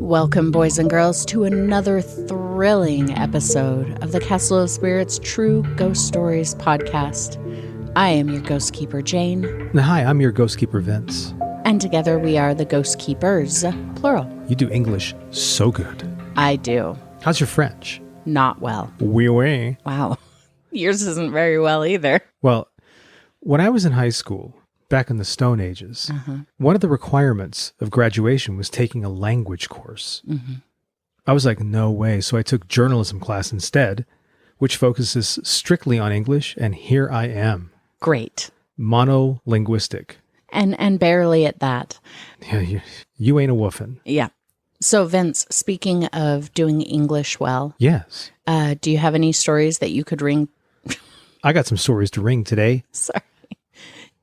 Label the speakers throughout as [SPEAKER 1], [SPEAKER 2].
[SPEAKER 1] Welcome, boys and girls, to another thrilling episode of the Castle of Spirits True Ghost Stories podcast. I am your ghost keeper, Jane.
[SPEAKER 2] Hi, I'm your ghost keeper, Vince.
[SPEAKER 1] And together we are the ghost keepers, plural.
[SPEAKER 2] You do English so good.
[SPEAKER 1] I do.
[SPEAKER 2] How's your French?
[SPEAKER 1] Not well.
[SPEAKER 2] Oui.
[SPEAKER 1] Wow. Yours isn't very well either.
[SPEAKER 2] Well, when I was in high school, back in the Stone Ages, one of the requirements of graduation was taking a language course. I was like, no way. So I took journalism class instead, which focuses strictly on English, and here I am.
[SPEAKER 1] Great.
[SPEAKER 2] Monolinguistic.
[SPEAKER 1] And barely at that.
[SPEAKER 2] Yeah, you ain't a woofin'.
[SPEAKER 1] Yeah. So, Vince, speaking of doing English well,
[SPEAKER 2] Yes.
[SPEAKER 1] do you have any stories that you could ring?
[SPEAKER 2] I got some stories to ring today.
[SPEAKER 1] Sorry.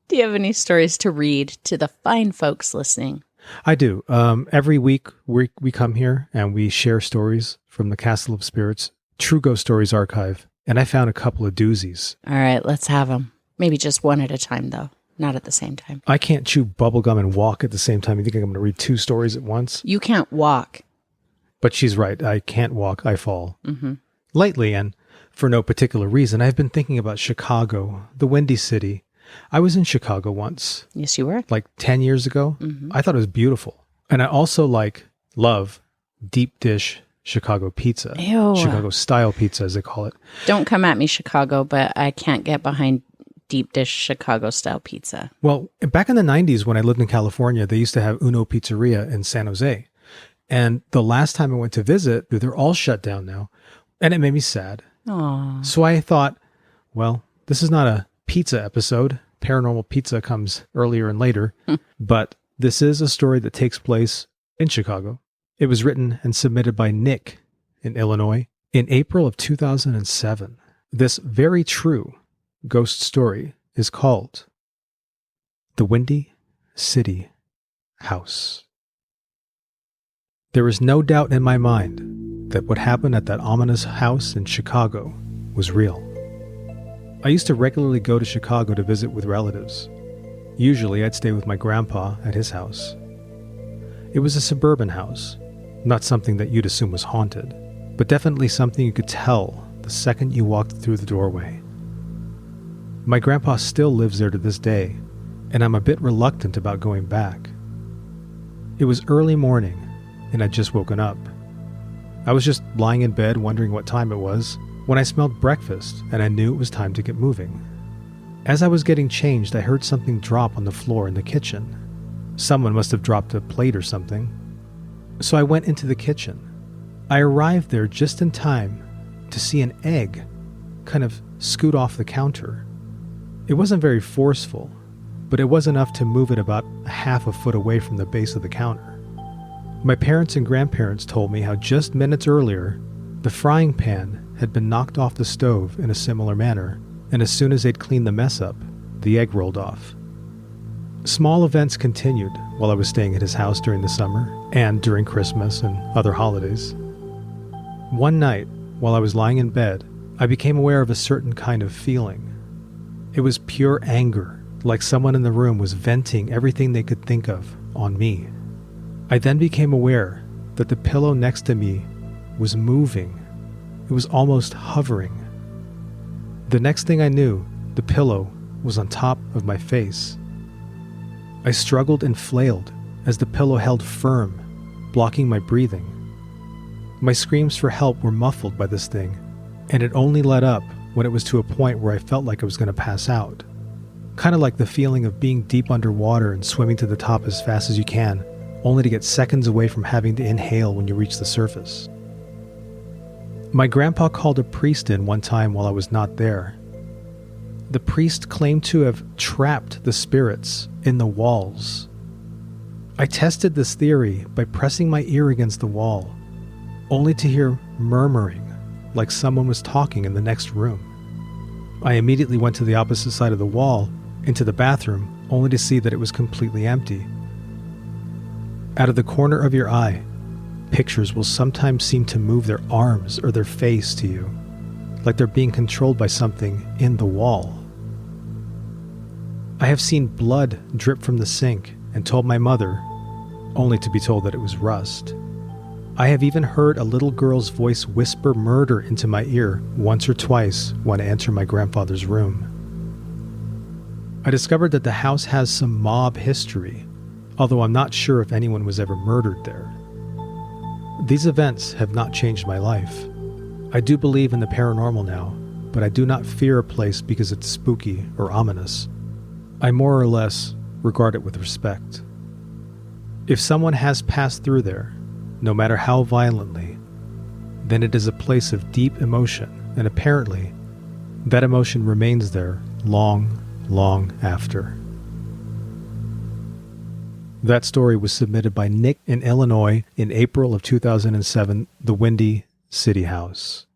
[SPEAKER 1] Do you have any stories to read to the fine folks listening?
[SPEAKER 2] I do. Every week we come here and we share stories from the Castle of Spirits True Ghost Stories archive. And I found a couple of doozies.
[SPEAKER 1] All right, let's have them. Maybe just one at a time, though. Not at the same time.
[SPEAKER 2] I can't chew bubblegum and walk at the same time. You think I'm going to read two stories at once?
[SPEAKER 1] You can't walk.
[SPEAKER 2] But she's right. I can't walk. I fall. Lately, and for no particular reason, I've been thinking about Chicago, the Windy City. I was in Chicago once.
[SPEAKER 1] Yes, you were.
[SPEAKER 2] Like 10 years ago. I thought it was beautiful. And I also love deep dish Chicago pizza.
[SPEAKER 1] Ew.
[SPEAKER 2] Chicago style pizza, as they call it.
[SPEAKER 1] Don't come at me, Chicago, but I can't get behind deep dish Chicago style pizza.
[SPEAKER 2] Well, back in the 90s when I lived in California, they used to have Uno Pizzeria in San Jose. And the last time I went to visit, they're all shut down now. And it made me sad.
[SPEAKER 1] Aww.
[SPEAKER 2] So I thought, well, this is not a pizza episode. Paranormal Pizza comes earlier and later. But this is a story that takes place in Chicago. It was written and submitted by Nick in Illinois in April of 2007. This very true ghost story is called The Windy City House. There is no doubt in my mind that what happened at that ominous house in Chicago was real. I used to regularly go to Chicago to visit with relatives. Usually I'd stay with my grandpa at his house. It was a suburban house, not something that you'd assume was haunted, but definitely something you could tell the second you walked through the doorway. My grandpa still lives there to this day, and I'm a bit reluctant about going back. It was early morning, and I'd just woken up. I was just lying in bed wondering what time it was when I smelled breakfast, and I knew it was time to get moving. As I was getting changed, I heard something drop on the floor in the kitchen. Someone must have dropped a plate or something. So I went into the kitchen. I arrived there just in time to see an egg kind of scoot off the counter. It wasn't very forceful, but it was enough to move it about half a foot away from the base of the counter. My parents and grandparents told me how just minutes earlier, the frying pan had been knocked off the stove in a similar manner, and as soon as they'd cleaned the mess up, the egg rolled off. Small events continued while I was staying at his house during the summer and during Christmas and other holidays. One night, while I was lying in bed, I became aware of a certain kind of feeling. It was pure anger, like someone in the room was venting everything they could think of on me. I then became aware that the pillow next to me was moving. It was almost hovering. The next thing I knew, the pillow was on top of my face. I struggled and flailed as the pillow held firm, blocking my breathing. My screams for help were muffled by this thing, and it only let up when it was to a point where I felt like I was going to pass out. Kind of like the feeling of being deep underwater and swimming to the top as fast as you can, only to get seconds away from having to inhale when you reach the surface. My grandpa called a priest in one time while I was not there. The priest claimed to have trapped the spirits in the walls. I tested this theory by pressing my ear against the wall, only to hear murmuring like someone was talking in the next room. I immediately went to the opposite side of the wall, into the bathroom, only to see that it was completely empty. Out of the corner of your eye, pictures will sometimes seem to move their arms or their face to you, like they're being controlled by something in the wall. I have seen blood drip from the sink and told my mother, only to be told that it was rust. I have even heard a little girl's voice whisper murder into my ear once or twice when I enter my grandfather's room. I discovered that the house has some mob history, although I'm not sure if anyone was ever murdered there. These events have not changed my life. I do believe in the paranormal now, but I do not fear a place because it's spooky or ominous. I more or less regard it with respect. If someone has passed through there, no matter how violently, then it is a place of deep emotion, and apparently, that emotion remains there long after. That story was submitted by Nick in Illinois in April of 2007, the Windy City House.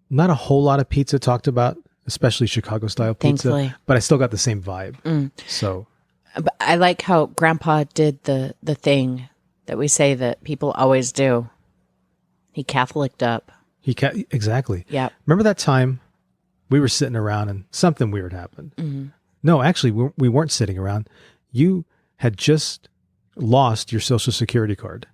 [SPEAKER 2] Not a whole lot of pizza talked about, especially Chicago-style pizza,
[SPEAKER 1] Thankfully.
[SPEAKER 2] but I still got the same vibe. So,
[SPEAKER 1] But I like how Grandpa did the thing that we say that people always do. He Catholic'd up.
[SPEAKER 2] Exactly.
[SPEAKER 1] Yeah.
[SPEAKER 2] Remember that time we were sitting around and something weird happened?
[SPEAKER 1] Mm-hmm.
[SPEAKER 2] No, actually, we weren't sitting around. You had just lost your Social Security card.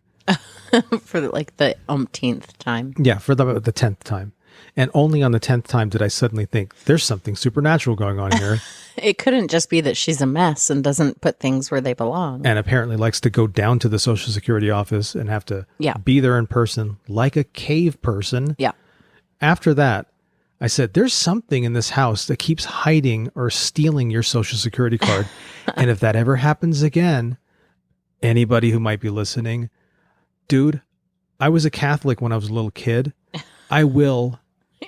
[SPEAKER 1] For like the umpteenth time.
[SPEAKER 2] Yeah, for the 10th time. And only on the 10th time did I suddenly think, there's something supernatural going on here.
[SPEAKER 1] It couldn't just be that she's a mess and doesn't put things where they belong.
[SPEAKER 2] And apparently likes to go down to the Social Security office and have to be there in person like a cave person.
[SPEAKER 1] Yeah.
[SPEAKER 2] After that, I said, there's something in this house that keeps hiding or stealing your Social Security card. And if that ever happens again, anybody who might be listening, dude, I was a Catholic when I was a little kid. I will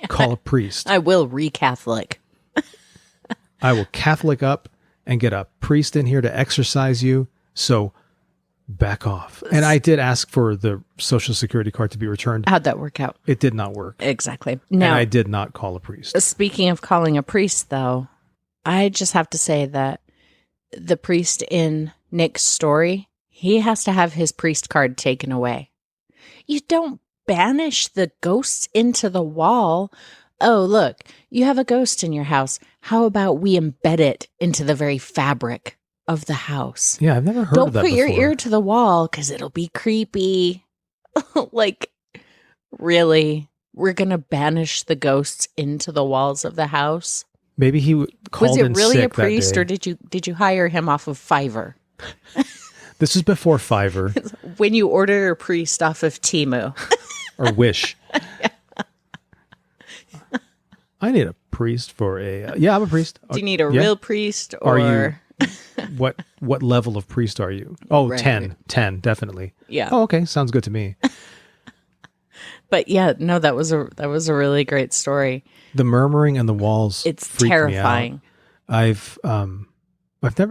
[SPEAKER 2] call a priest.
[SPEAKER 1] I will re-Catholic.
[SPEAKER 2] I will Catholic up and get a priest in here to exorcise you. So back off. And I did ask for the Social Security card to be returned.
[SPEAKER 1] How'd that work out?
[SPEAKER 2] It did not work.
[SPEAKER 1] Exactly.
[SPEAKER 2] And
[SPEAKER 1] Now,
[SPEAKER 2] I did not call a priest.
[SPEAKER 1] speaking of calling a priest, though, I just have to say that the priest in Nick's story, he has to have his priest card taken away. You don't banish the ghosts into the wall. Oh, look, you have a ghost in your house. How about we embed it into the very fabric of the house?
[SPEAKER 2] Yeah, I've never heard
[SPEAKER 1] Don't
[SPEAKER 2] of that
[SPEAKER 1] put your
[SPEAKER 2] before.
[SPEAKER 1] ear to the wall because it'll be creepy. Like, really? We're going to banish the ghosts into the walls of the house?
[SPEAKER 2] Maybe he called
[SPEAKER 1] Was
[SPEAKER 2] in
[SPEAKER 1] it really
[SPEAKER 2] sick
[SPEAKER 1] a priest,
[SPEAKER 2] that
[SPEAKER 1] or
[SPEAKER 2] day.
[SPEAKER 1] did you hire him off of Fiverr?
[SPEAKER 2] This was before Fiverr
[SPEAKER 1] When you order a priest off of Temu.
[SPEAKER 2] or Wish. I need a priest for a... yeah, I'm a priest.
[SPEAKER 1] Do you need a
[SPEAKER 2] Yeah.
[SPEAKER 1] real priest,
[SPEAKER 2] Are
[SPEAKER 1] or
[SPEAKER 2] you? What level of priest are you? Oh,
[SPEAKER 1] Right.
[SPEAKER 2] 10, definitely.
[SPEAKER 1] yeah?
[SPEAKER 2] Oh, okay. Sounds good to me.
[SPEAKER 1] But yeah, no, that was a really great story.
[SPEAKER 2] The murmuring in the walls.
[SPEAKER 1] It's
[SPEAKER 2] freaked
[SPEAKER 1] terrifying.
[SPEAKER 2] Me out.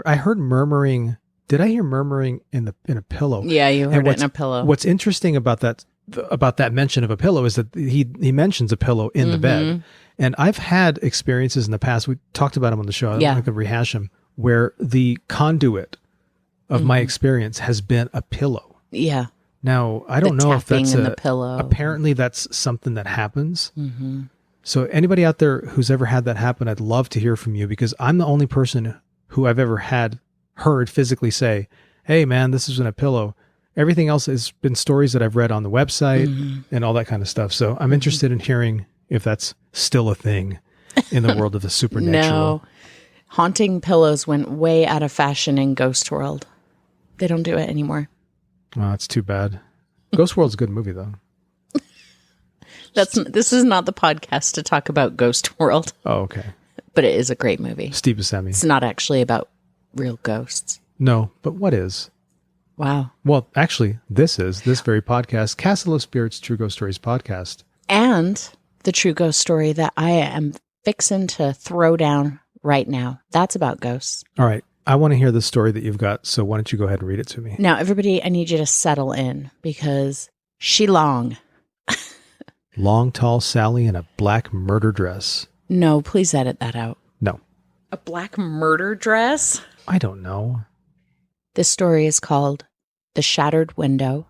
[SPEAKER 2] I heard murmuring. Did I hear murmuring in a pillow?
[SPEAKER 1] Yeah, you heard it
[SPEAKER 2] what's-
[SPEAKER 1] in a pillow.
[SPEAKER 2] What's interesting about that mention of a pillow is that he mentions a pillow in the bed. And I've had experiences in the past. We talked about them on the show.
[SPEAKER 1] Yeah.
[SPEAKER 2] I could rehash them, where the conduit of my experience has been a pillow.
[SPEAKER 1] Yeah,
[SPEAKER 2] Now, I don't
[SPEAKER 1] The
[SPEAKER 2] know if
[SPEAKER 1] tapping
[SPEAKER 2] that's
[SPEAKER 1] in the pillow.
[SPEAKER 2] Apparently, that's something that happens. So anybody out there who's ever had that happen, I'd love to hear from you, because I'm the only person who I've ever heard physically say, hey, man, this is in a pillow. Everything else has been stories that I've read on the website and all that kind of stuff. So I'm interested in hearing if that's still a thing in the world of the supernatural.
[SPEAKER 1] No, haunting pillows went way out of fashion in Ghost World. They don't do it anymore.
[SPEAKER 2] Oh, it's too bad. Ghost World's a good movie, though.
[SPEAKER 1] This is not the podcast to talk about Ghost World,
[SPEAKER 2] Oh, okay.
[SPEAKER 1] but it is a great movie.
[SPEAKER 2] Steve Buscemi.
[SPEAKER 1] It's not actually about real ghosts.
[SPEAKER 2] No, but what is?
[SPEAKER 1] Wow.
[SPEAKER 2] Well, actually, this very podcast, Castle of Spirits True Ghost Stories podcast.
[SPEAKER 1] And the true ghost story that I am fixing to throw down right now. That's about ghosts.
[SPEAKER 2] All right. I want to hear the story that you've got, so why don't you go ahead and read it to me?
[SPEAKER 1] Now, everybody, I need you to settle in because she long.
[SPEAKER 2] Long, tall Sally in a black murder dress.
[SPEAKER 1] No, please edit that out.
[SPEAKER 2] No,
[SPEAKER 1] A black murder dress?
[SPEAKER 2] I don't know.
[SPEAKER 1] This story is called The Shattered Window,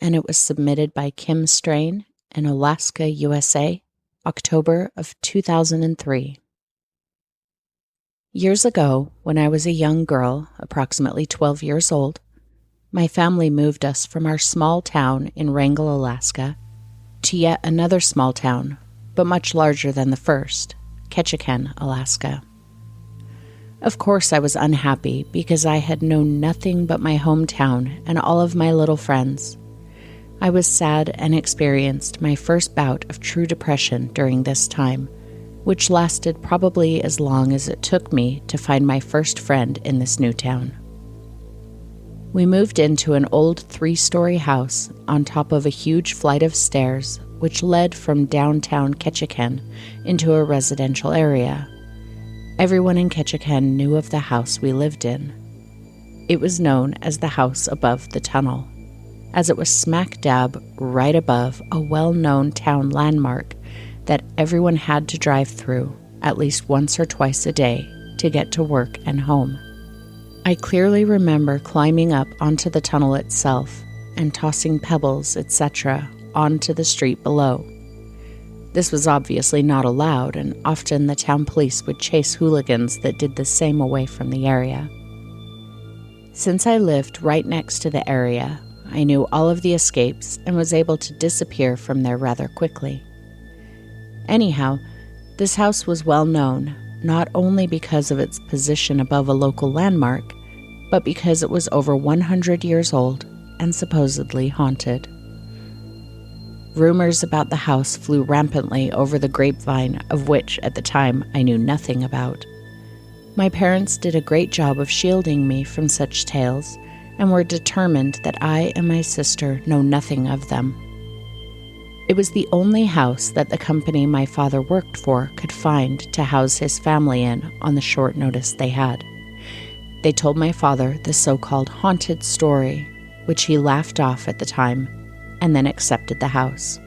[SPEAKER 1] and it was submitted by Kim Strain in Alaska, USA, October of 2003. Years ago, when I was a young girl, approximately 12 years old, My family moved us from our small town in Wrangell, Alaska, to yet another small town, but much larger than the first, Ketchikan, Alaska. Of course, I was unhappy because I had known nothing but my hometown and all of my little friends. I was sad and experienced my first bout of true depression during this time, which lasted probably as long as it took me to find my first friend in this new town. We moved into an old 3-story house on top of a huge flight of stairs which led from downtown Ketchikan into a residential area. Everyone in Ketchikan knew of the house we lived in. It was known as the house above the tunnel, as it was smack dab right above a well-known town landmark that everyone had to drive through at least once or twice a day to get to work and home. I clearly remember climbing up onto the tunnel itself and tossing pebbles, etc., onto the street below. This was obviously not allowed, and often the town police would chase hooligans that did the same away from the area. Since I lived right next to the area, I knew all of the escapes and was able to disappear from there rather quickly. Anyhow, this house was well known, not only because of its position above a local landmark, but because it was over 100 years old and supposedly haunted. Rumors about the house flew rampantly over the grapevine, of which, at the time, I knew nothing about. My parents did a great job of shielding me from such tales, and were determined that I and my sister know nothing of them. It was the only house that the company my father worked for could find to house his family in on the short notice they had. They told my father the so-called haunted story, which he laughed off at the time, and then accepted the house.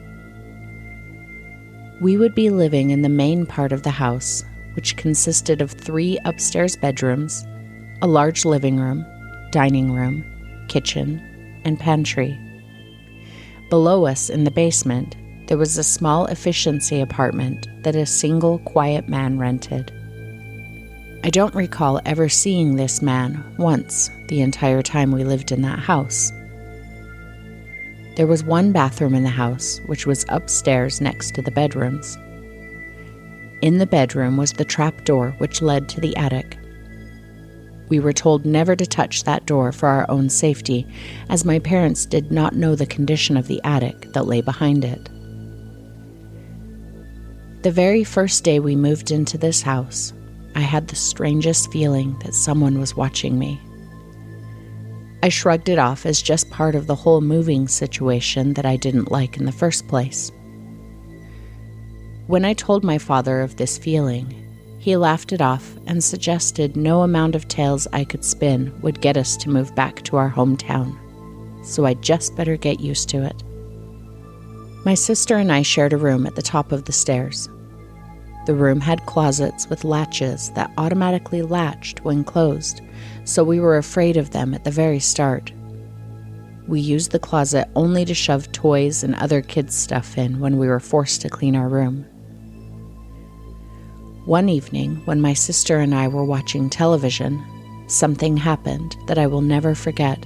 [SPEAKER 1] We would be living in the main part of the house, which consisted of 3 upstairs bedrooms, a large living room, dining room, kitchen, and pantry. Below us in the basement, there was a small efficiency apartment that a single quiet man rented. I don't recall ever seeing this man once the entire time we lived in that house. There was one bathroom in the house, which was upstairs next to the bedrooms. In the bedroom was the trap door which led to the attic. We were told never to touch that door for our own safety, as my parents did not know the condition of the attic that lay behind it. The very first day we moved into this house, I had the strangest feeling that someone was watching me. I shrugged it off as just part of the whole moving situation that I didn't like in the first place. When I told my father of this feeling, he laughed it off and suggested no amount of tales I could spin would get us to move back to our hometown, so I'd just better get used to it. My sister and I shared a room at the top of the stairs. The room had closets with latches that automatically latched when closed, so we were afraid of them at the very start. We used the closet only to shove toys and other kids' stuff in when we were forced to clean our room. One evening, when my sister and I were watching television, something happened that I will never forget.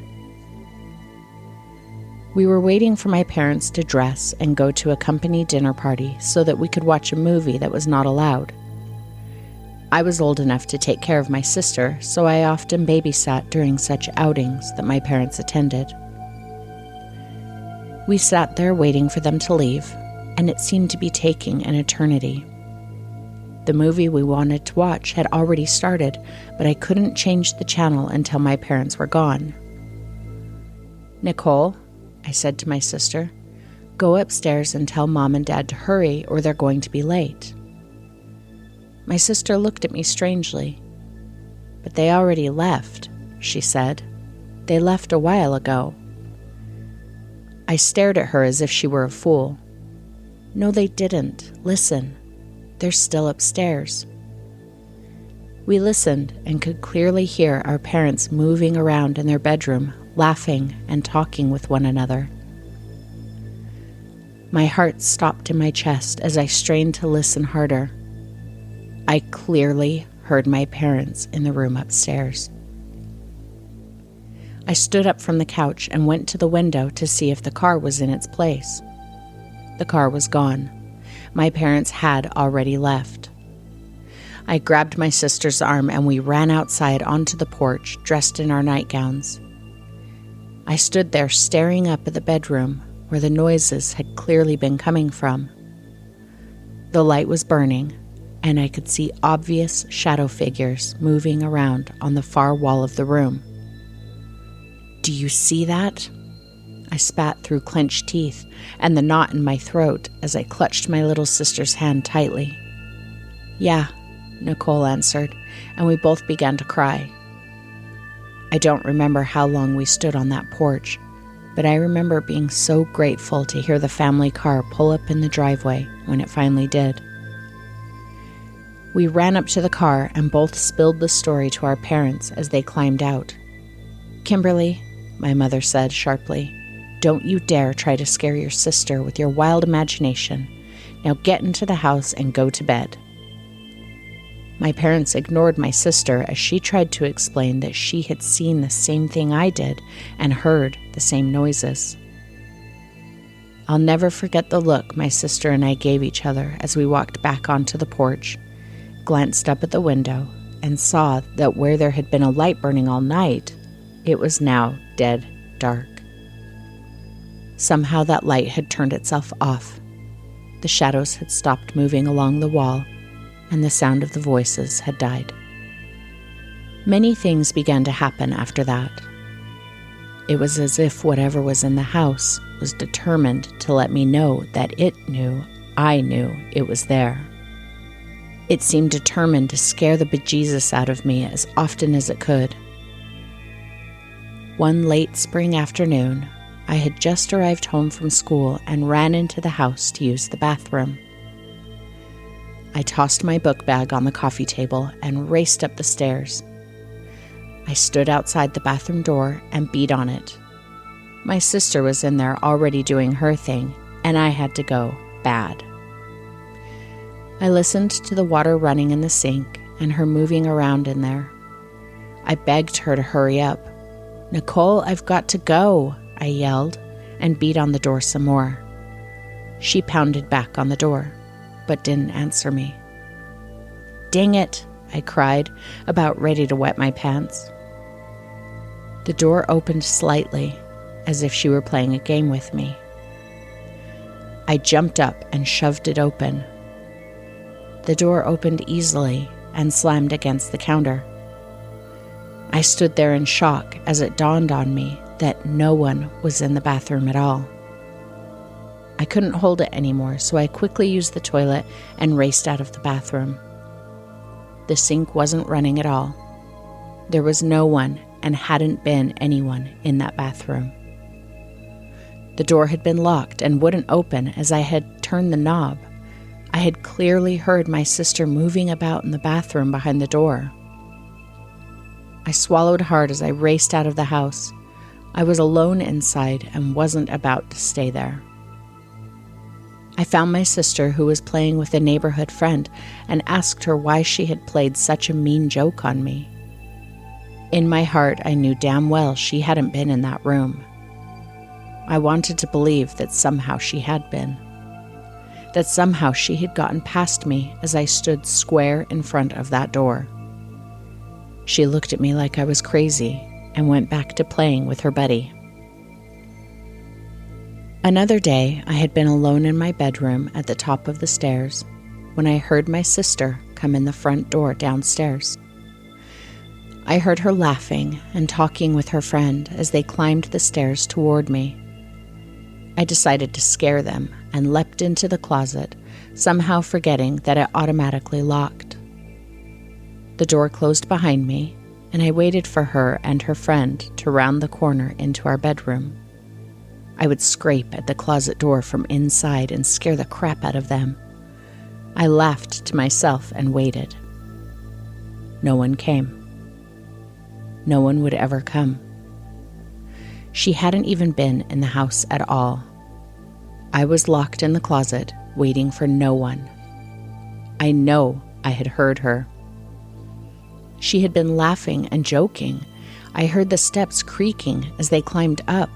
[SPEAKER 1] We were waiting for my parents to dress and go to a company dinner party so that we could watch a movie that was not allowed. I was old enough to take care of my sister, so I often babysat during such outings that my parents attended. We sat there waiting for them to leave, and it seemed to be taking an eternity. The movie we wanted to watch had already started, but I couldn't change the channel until my parents were gone. "Nicole," I said to my sister, "go upstairs and tell Mom and Dad to hurry or they're going to be late." My sister looked at me strangely. "But they already left," she said. "They left a while ago." I stared at her as if she were a fool. "No, they didn't. Listen. They're still upstairs." We listened and could clearly hear our parents moving around in their bedroom, laughing and talking with one another. My heart stopped in my chest as I strained to listen harder. I clearly heard my parents in the room upstairs. I stood up from the couch and went to the window to see if the car was in its place. The car was gone. My parents had already left. I grabbed my sister's arm and we ran outside onto the porch, dressed in our nightgowns. I stood there staring up at the bedroom where the noises had clearly been coming from. The light was burning, and I could see obvious shadow figures moving around on the far wall of the room. "Do you see that?" I spat through clenched teeth and the knot in my throat as I clutched my little sister's hand tightly. "Yeah," Nicole answered, and we both began to cry. I don't remember how long we stood on that porch, but I remember being so grateful to hear the family car pull up in the driveway when it finally did. We ran up to the car and both spilled the story to our parents as they climbed out. "Kimberly," my mother said sharply, "don't you dare try to scare your sister with your wild imagination. Now get into the house and go to bed." My parents ignored my sister as she tried to explain that she had seen the same thing I did and heard the same noises. I'll never forget the look my sister and I gave each other as we walked back onto the porch, glanced up at the window, and saw that where there had been a light burning all night, it was now dead dark. Somehow that light had turned itself off. The shadows had stopped moving along the wall, and the sound of the voices had died. Many things began to happen after that. It was as if whatever was in the house was determined to let me know that it knew I knew it was there. It seemed determined to scare the bejesus out of me as often as it could. One late spring afternoon, I had just arrived home from school and ran into the house to use the bathroom. I tossed my book bag on the coffee table and raced up the stairs. I stood outside the bathroom door and beat on it. My sister was in there already doing her thing, and I had to go bad. I listened to the water running in the sink and her moving around in there. I begged her to hurry up. "Nicole, I've got to go," I yelled, and beat on the door some more. She pounded back on the door, but didn't answer me. "Dang it," I cried, about ready to wet my pants. The door opened slightly, as if she were playing a game with me. I jumped up and shoved it open. The door opened easily and slammed against the counter. I stood there in shock as it dawned on me that no one was in the bathroom at all. I couldn't hold it anymore, so I quickly used the toilet and raced out of the bathroom. The sink wasn't running at all. There was no one and hadn't been anyone in that bathroom. The door had been locked and wouldn't open as I had turned the knob. I had clearly heard my sister moving about in the bathroom behind the door. I swallowed hard as I raced out of the house. I was alone inside and wasn't about to stay there. I found my sister, who was playing with a neighborhood friend, and asked her why she had played such a mean joke on me. In my heart, I knew damn well she hadn't been in that room. I wanted to believe that somehow she had been. That somehow she had gotten past me as I stood square in front of that door. She looked at me like I was crazy and went back to playing with her buddy. Another day, I had been alone in my bedroom at the top of the stairs when I heard my sister come in the front door downstairs. I heard her laughing and talking with her friend as they climbed the stairs toward me. I decided to scare them and leapt into the closet, somehow forgetting that it automatically locked. The door closed behind me, and I waited for her and her friend to round the corner into our bedroom. I would scrape at the closet door from inside and scare the crap out of them. I laughed to myself and waited. No one came. No one would ever come. She hadn't even been in the house at all. I was locked in the closet, waiting for no one. I know I had heard her. She had been laughing and joking. I heard the steps creaking as they climbed up.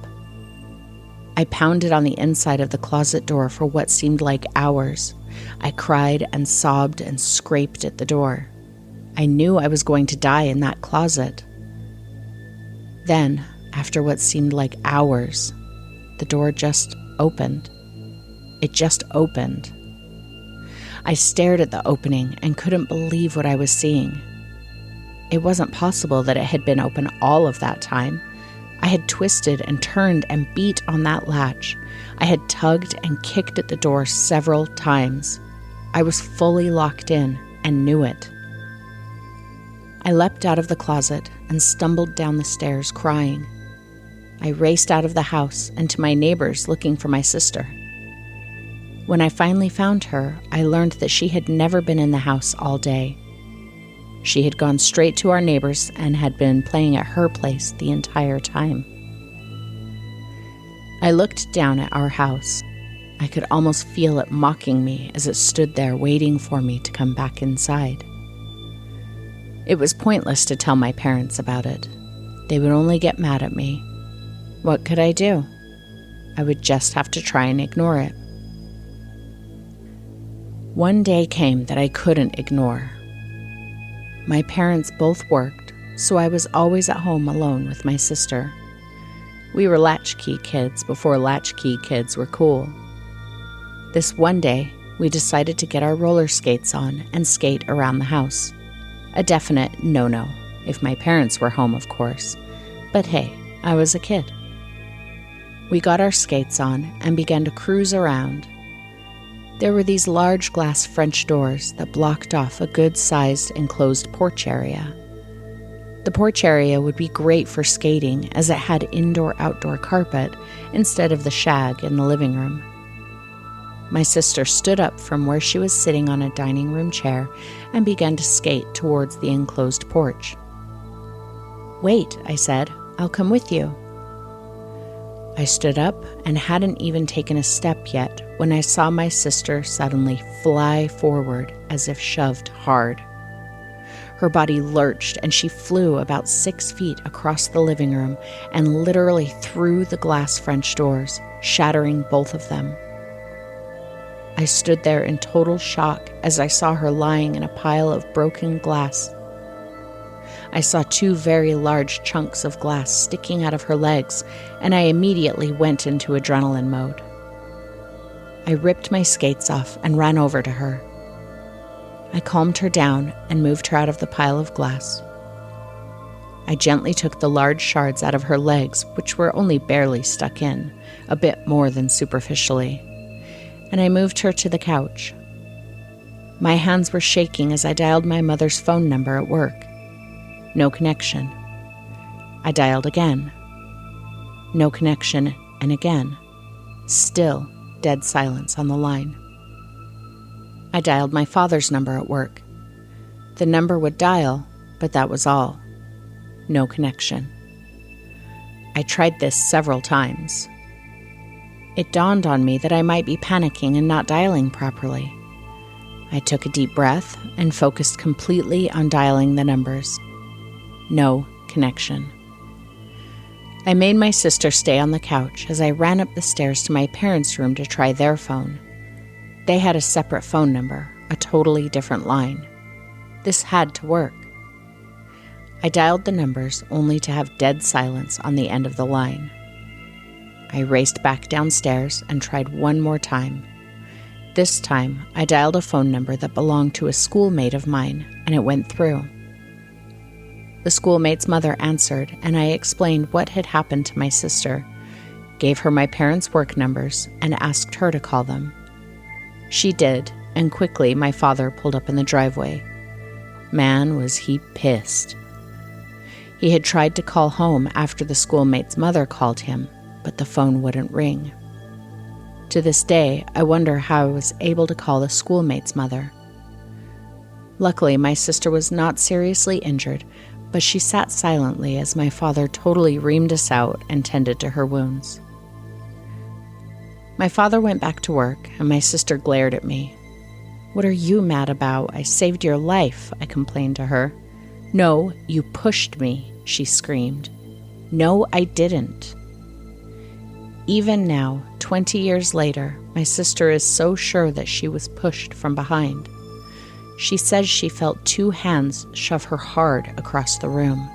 [SPEAKER 1] I pounded on the inside of the closet door for what seemed like hours. I cried and sobbed and scraped at the door. I knew I was going to die in that closet. Then, after what seemed like hours, the door just opened. It just opened. I stared at the opening and couldn't believe what I was seeing. It wasn't possible that it had been open all of that time. I had twisted and turned and beat on that latch. I had tugged and kicked at the door several times. I was fully locked in and knew it. I leapt out of the closet and stumbled down the stairs crying. I raced out of the house and to my neighbors looking for my sister. When I finally found her, I learned that she had never been in the house all day. She had gone straight to our neighbors and had been playing at her place the entire time. I looked down at our house. I could almost feel it mocking me as it stood there waiting for me to come back inside. It was pointless to tell my parents about it. They would only get mad at me. What could I do? I would just have to try and ignore it. One day came that I couldn't ignore. My parents both worked, so I was always at home alone with my sister. We were latchkey kids before latchkey kids were cool. This one day, we decided to get our roller skates on and skate around the house. A definite no-no, if my parents were home, of course. But hey, I was a kid. We got our skates on and began to cruise around. There were these large glass French doors that blocked off a good-sized enclosed porch area. The porch area would be great for skating as it had indoor-outdoor carpet instead of the shag in the living room. My sister stood up from where she was sitting on a dining room chair and began to skate towards the enclosed porch. "Wait," I said, "I'll come with you." I stood up and hadn't even taken a step yet when I saw my sister suddenly fly forward as if shoved hard. Her body lurched and she flew about 6 feet across the living room and literally through the glass French doors, shattering both of them. I stood there in total shock as I saw her lying in a pile of broken glass. I saw 2 very large chunks of glass sticking out of her legs, and I immediately went into adrenaline mode. I ripped my skates off and ran over to her. I calmed her down and moved her out of the pile of glass. I gently took the large shards out of her legs, which were only barely stuck in, a bit more than superficially, and I moved her to the couch. My hands were shaking as I dialed my mother's phone number at work. No connection. I dialed again. No connection, and again. Still dead silence on the line. I dialed my father's number at work. The number would dial, but that was all. No connection. I tried this several times. It dawned on me that I might be panicking and not dialing properly. I took a deep breath and focused completely on dialing the numbers. No connection. I made my sister stay on the couch as I ran up the stairs to my parents' room to try their phone. They had a separate phone number, a totally different line. This had to work. I dialed the numbers only to have dead silence on the end of the line. I raced back downstairs and tried one more time. This time, I dialed a phone number that belonged to a schoolmate of mine, and it went through. The schoolmate's mother answered, and I explained what had happened to my sister, gave her my parents' work numbers, and asked her to call them. She did, and quickly my father pulled up in the driveway. Man, was he pissed. He had tried to call home after the schoolmate's mother called him, but the phone wouldn't ring. To this day, I wonder how I was able to call the schoolmate's mother. Luckily, my sister was not seriously injured, but she sat silently as my father totally reamed us out and tended to her wounds. My father went back to work, and my sister glared at me. "What are you mad about? I saved your life," I complained to her. "No, you pushed me," she screamed. No, I didn't. Even now, 20 years later, my sister is so sure that she was pushed from behind. She says she felt 2 hands shove her hard across the room.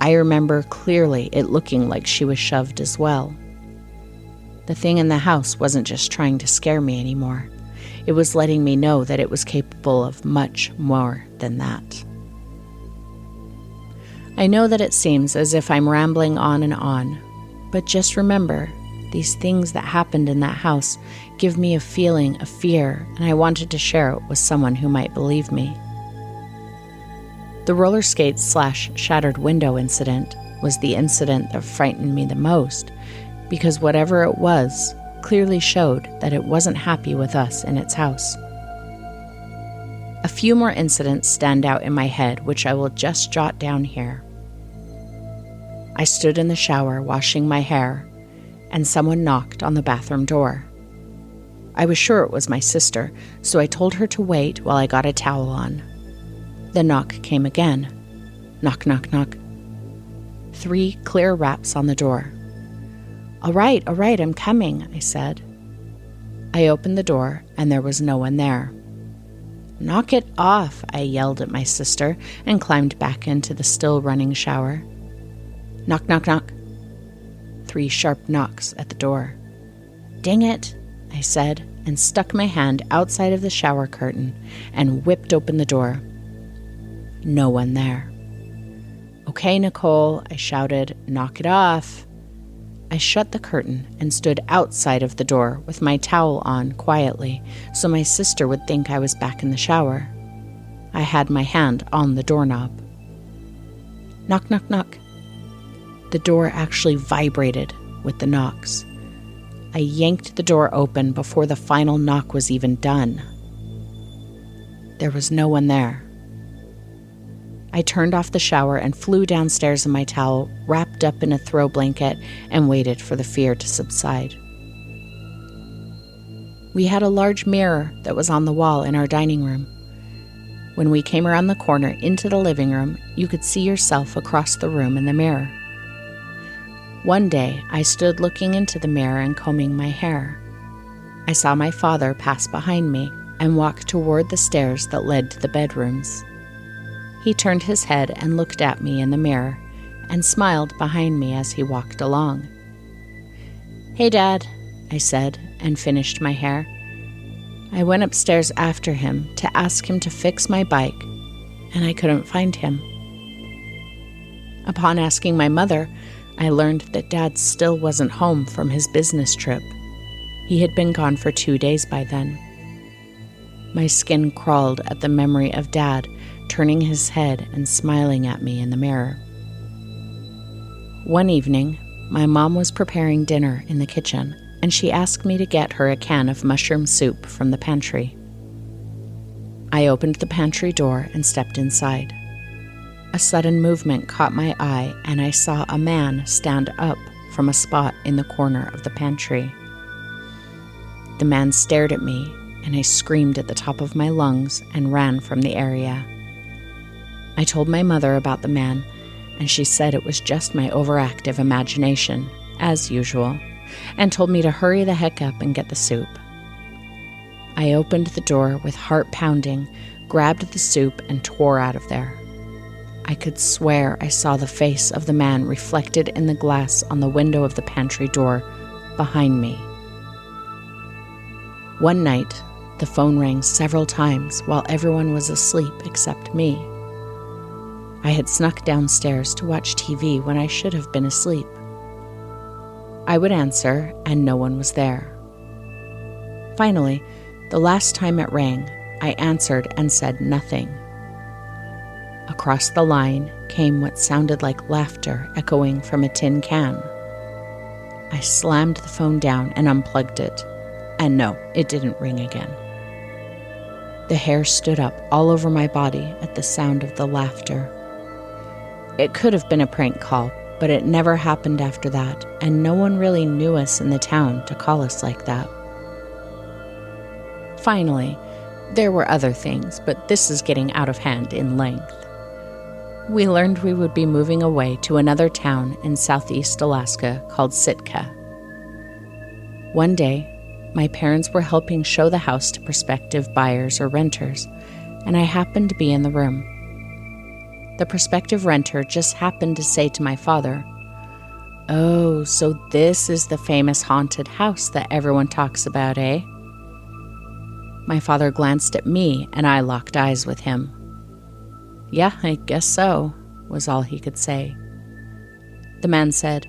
[SPEAKER 1] I remember clearly it looking like she was shoved as well. The thing in the house wasn't just trying to scare me anymore. It was letting me know that it was capable of much more than that. I know that it seems as if I'm rambling on, but just remember, these things that happened in that house give me a feeling of fear, and I wanted to share it with someone who might believe me. The roller skates / shattered window incident was the incident that frightened me the most, because whatever it was clearly showed that it wasn't happy with us in its house. A few more incidents stand out in my head, which I will just jot down here. I stood in the shower washing my hair, and someone knocked on the bathroom door. I was sure it was my sister, so I told her to wait while I got a towel on. The knock came again. Knock, knock, knock. 3 clear raps on the door. All right, I'm coming, I said. I opened the door, and there was no one there. Knock it off, I yelled at my sister and climbed back into the still running shower. Knock, knock, knock. 3 sharp knocks at the door. Dang it, I said, and stuck my hand outside of the shower curtain and whipped open the door. No one there. Okay, Nicole, I shouted, knock it off. I shut the curtain and stood outside of the door with my towel on quietly so my sister would think I was back in the shower. I had my hand on the doorknob. Knock, knock, knock. The door actually vibrated with the knocks. I yanked the door open before the final knock was even done. There was no one there. I turned off the shower and flew downstairs in my towel, wrapped up in a throw blanket, and waited for the fear to subside. We had a large mirror that was on the wall in our dining room. When we came around the corner into the living room, you could see yourself across the room in the mirror. One day, I stood looking into the mirror and combing my hair. I saw my father pass behind me and walk toward the stairs that led to the bedrooms. He turned his head and looked at me in the mirror and smiled behind me as he walked along. Hey, Dad, I said, and finished my hair. I went upstairs after him to ask him to fix my bike, and I couldn't find him. Upon asking my mother, I learned that Dad still wasn't home from his business trip. He had been gone for 2 days by then. My skin crawled at the memory of Dad turning his head and smiling at me in the mirror. One evening, my mom was preparing dinner in the kitchen, and she asked me to get her a can of mushroom soup from the pantry. I opened the pantry door and stepped inside. A sudden movement caught my eye, and I saw a man stand up from a spot in the corner of the pantry. The man stared at me, and I screamed at the top of my lungs and ran from the area. I told my mother about the man, and she said it was just my overactive imagination, as usual, and told me to hurry the heck up and get the soup. I opened the door with heart pounding, grabbed the soup, and tore out of there. I could swear I saw the face of the man reflected in the glass on the window of the pantry door behind me. One night, the phone rang several times while everyone was asleep except me. I had snuck downstairs to watch TV when I should have been asleep. I would answer, and no one was there. Finally, the last time it rang, I answered and said nothing. Across the line came what sounded like laughter echoing from a tin can. I slammed the phone down and unplugged it, and no, it didn't ring again. The hair stood up all over my body at the sound of the laughter. It could have been a prank call, but it never happened after that, and no one really knew us in the town to call us like that. Finally, there were other things, but this is getting out of hand in length. we learned we would be moving away to another town in southeast Alaska called Sitka. One day, my parents were helping show the house to prospective buyers or renters, and I happened to be in the room. The prospective renter just happened to say to my father, "Oh, so this is the famous haunted house that everyone talks about, eh?" My father glanced at me, and I locked eyes with him. "Yeah, I guess so," was all he could say. The man said,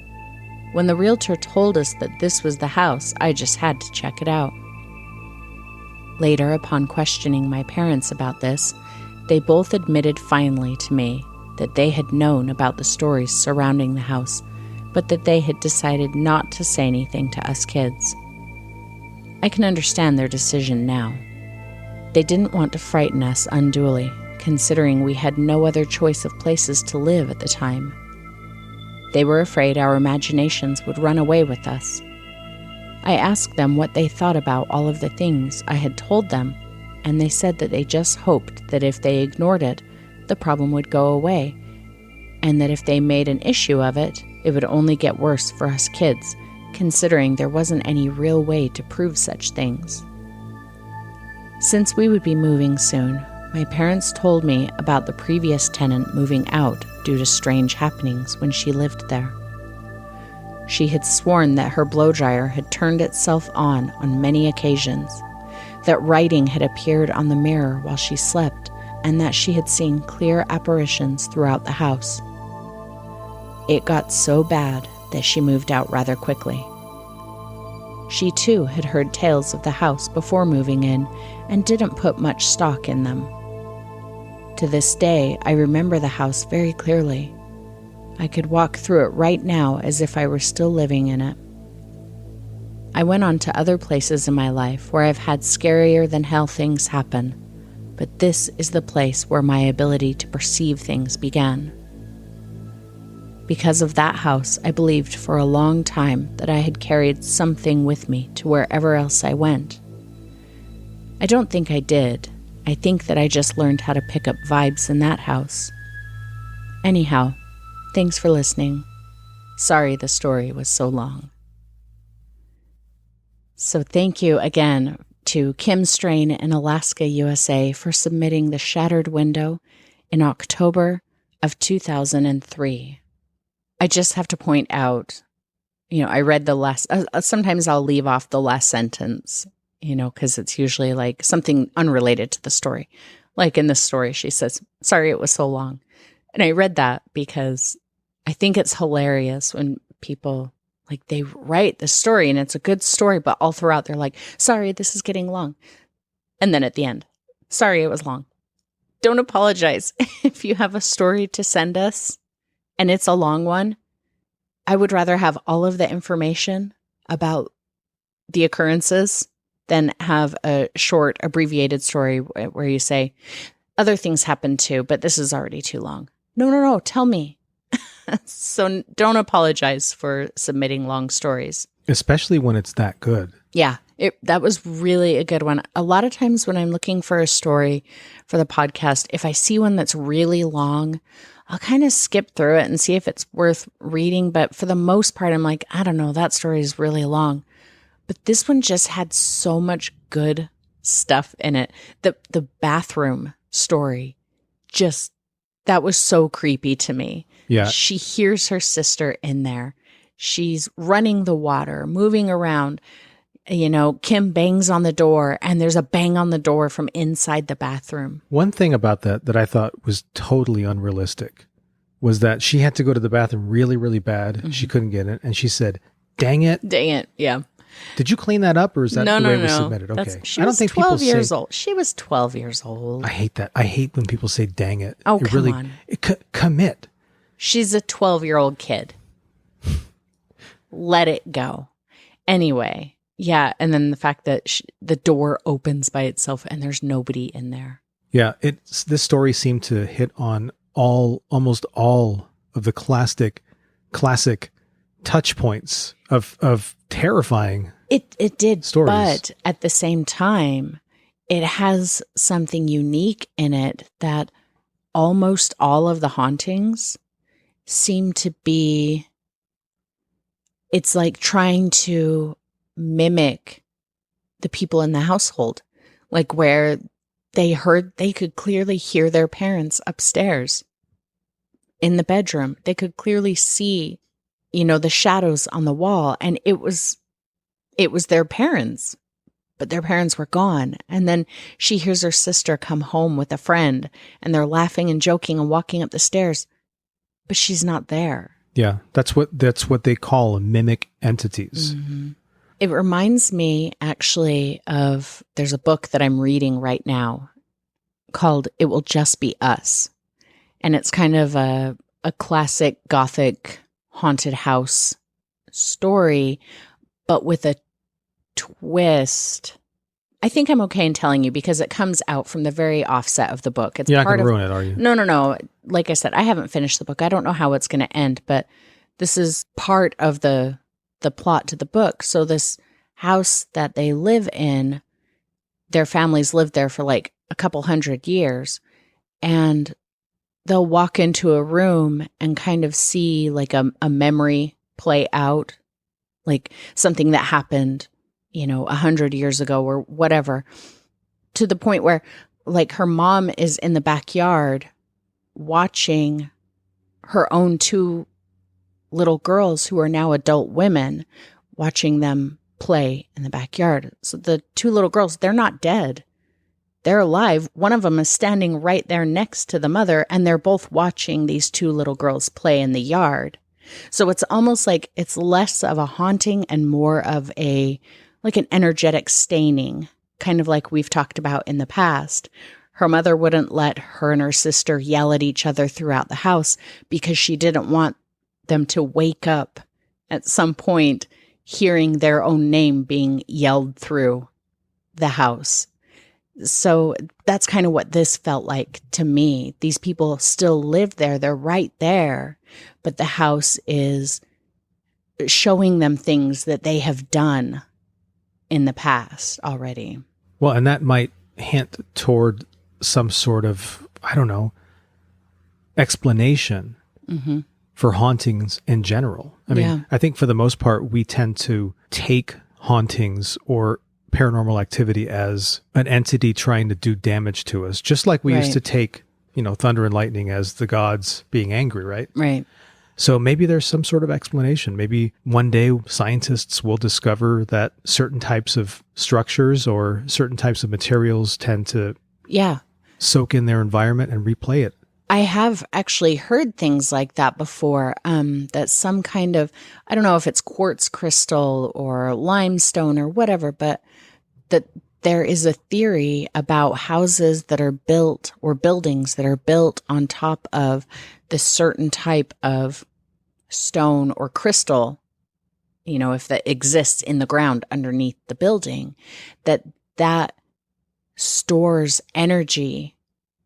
[SPEAKER 1] "When the realtor told us that this was the house, I just had to check it out." Later, upon questioning my parents about this, they both admitted finally to me that they had known about the stories surrounding the house, but that they had decided not to say anything to us kids. I can understand their decision now. They didn't want to frighten us unduly, considering we had no other choice of places to live at the time. They were afraid our imaginations would run away with us. I asked them what they thought about all of the things I had told them, and they said that they just hoped that if they ignored it, the problem would go away, and that if they made an issue of it, it would only get worse for us kids, considering there wasn't any real way to prove such things. Since we would be moving soon, my parents told me about the previous tenant moving out due to strange happenings when she lived there. She had sworn that her blow dryer had turned itself on many occasions, that writing had appeared on the mirror while she slept, and that she had seen clear apparitions throughout the house. It got so bad that she moved out rather quickly. She too had heard tales of the house before moving in and didn't put much stock in them. To this day, I remember the house very clearly. I could walk through it right now as if I were still living in it. I went on to other places in my life where I've had scarier than hell things happen, but this is the place where my ability to perceive things began. Because of that house, I believed for a long time that I had carried something with me to wherever else I went. I don't think I did. I think that I just learned how to pick up vibes in that house. Anyhow, thanks for listening. Sorry the story was so long. So thank you again to Kim Strain in Alaska, USA for submitting The Shattered Window in October of 2003. I just have to point out, I read the last, sometimes I'll leave off the last sentence, because it's usually like something unrelated to the story. Like in this story, she says, "Sorry it was so long." And I read that because I think it's hilarious when people, like, they write the story and it's a good story, but all throughout they're like, "Sorry, this is getting long." And then at the end, "Sorry it was long." Don't apologize. If you have a story to send us and it's a long one, I would rather have all of the information about the occurrences than have a short, abbreviated story where you say, "Other things happened too, but this is already too long." No, tell me. So don't apologize for submitting long stories.
[SPEAKER 2] Especially when it's that good.
[SPEAKER 1] Yeah, that was really a good one. A lot of times when I'm looking for a story for the podcast, if I see one that's really long, I'll kind of skip through it and see if it's worth reading. But for the most part, I'm like, I don't know, that story is really long. But this one just had so much good stuff in it. The bathroom story, just, that was so creepy to me.
[SPEAKER 2] Yeah.
[SPEAKER 1] She hears her sister in there. She's running the water, moving around. Kim bangs on the door, and there's a bang on the door from inside the bathroom.
[SPEAKER 2] One thing about that I thought was totally unrealistic was that she had to go to the bathroom really, really bad. Mm-hmm. She couldn't get it. And she said, "Dang it."
[SPEAKER 1] Dang it. Yeah.
[SPEAKER 2] Did you clean that up, or is that the way it was submitted? Okay.
[SPEAKER 1] She was 12 years old. She was 12 years old.
[SPEAKER 2] I hate that. I hate when people say "dang it."
[SPEAKER 1] Oh, come on.
[SPEAKER 2] Commit.
[SPEAKER 1] She's a 12-year-old kid. Let it go. Anyway. Yeah, and then the fact that the door opens by itself and there's nobody in there.
[SPEAKER 2] Yeah, this story seemed to hit on almost all of the classic touch points of terrifying.
[SPEAKER 1] It did
[SPEAKER 2] stories.
[SPEAKER 1] But at the same time, it has something unique in it that almost all of the hauntings seem to be, it's like trying to mimic the people in the household, like where they could clearly hear their parents upstairs in the bedroom. They could clearly see, the shadows on the wall, and it was their parents, but their parents were gone. And then she hears her sister come home with a friend, and they're laughing and joking and walking up the stairs, but she's not there.
[SPEAKER 2] Yeah, that's what they call mimic entities.
[SPEAKER 1] Mm-hmm. It reminds me actually of, there's a book that I'm reading right now called It Will Just Be Us. And it's kind of a classic Gothic haunted house story, but with a twist. I think I'm okay in telling you because it comes out from the very offset of the book.
[SPEAKER 2] You're not going to ruin it, are you?
[SPEAKER 1] No. Like I said, I haven't finished the book. I don't know how it's going to end, but this is part of the plot to the book. So this house that they live in, their families lived there for like a couple 100 years, and they'll walk into a room and kind of see like a memory play out, like something that happened, 100 years ago or whatever, to the point where like her mom is in the backyard watching her own two little girls who are now adult women, watching them play in the backyard. So the two little girls, they're not dead. They're alive. One of them is standing right there next to the mother, and they're both watching these two little girls play in the yard. So it's almost like it's less of a haunting and more of like an energetic staining, kind of like we've talked about in the past. Her mother wouldn't let her and her sister yell at each other throughout the house because she didn't want them to wake up at some point hearing their own name being yelled through the house. So that's kind of what this felt like to me. These people still live there. They're right there, but the house is showing them things that they have done in the past already.
[SPEAKER 2] Well, and that might hint toward some sort of, I don't know, explanation for hauntings in general. I mean, I think for the most part, we tend to take hauntings or paranormal activity as an entity trying to do damage to us, just like we used to take, thunder and lightning as the gods being angry, right?
[SPEAKER 1] Right.
[SPEAKER 2] So maybe there's some sort of explanation. Maybe one day scientists will discover that certain types of structures or certain types of materials tend to soak in their environment and replay it.
[SPEAKER 1] I have actually heard things like that before, that some kind of, I don't know if it's quartz crystal or limestone or whatever, but that there is a theory about houses that are built or buildings that are built on top of this certain type of stone or crystal, if that exists in the ground underneath the building, that stores energy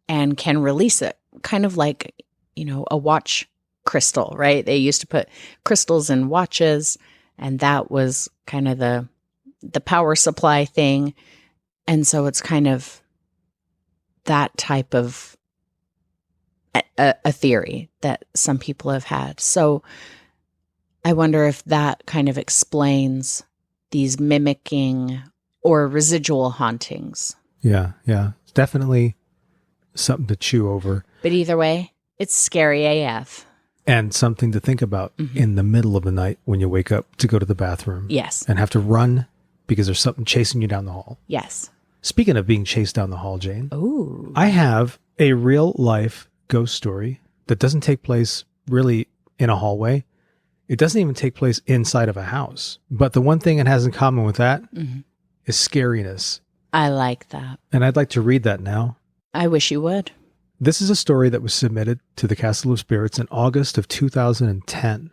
[SPEAKER 1] and can release it. Kind of like, a watch crystal, right? They used to put crystals in watches, and that was kind of the power supply thing. And so it's kind of that type of a theory that some people have had. So I wonder if that kind of explains these mimicking or residual hauntings.
[SPEAKER 2] Yeah. It's definitely something to chew over.
[SPEAKER 1] But either way, it's scary AF.
[SPEAKER 2] And something to think about in the middle of the night when you wake up to go to the bathroom.
[SPEAKER 1] Yes.
[SPEAKER 2] And have to run because there's something chasing you down the hall.
[SPEAKER 1] Yes.
[SPEAKER 2] Speaking of being chased down the hall, Jane.
[SPEAKER 1] Ooh.
[SPEAKER 2] I have a real life ghost story that doesn't take place really in a hallway. It doesn't even take place inside of a house. But the one thing it has in common with that is scariness.
[SPEAKER 1] I like that.
[SPEAKER 2] And I'd like to read that now.
[SPEAKER 1] I wish you would.
[SPEAKER 2] This is a story that was submitted to the Castle of Spirits in August of 2010.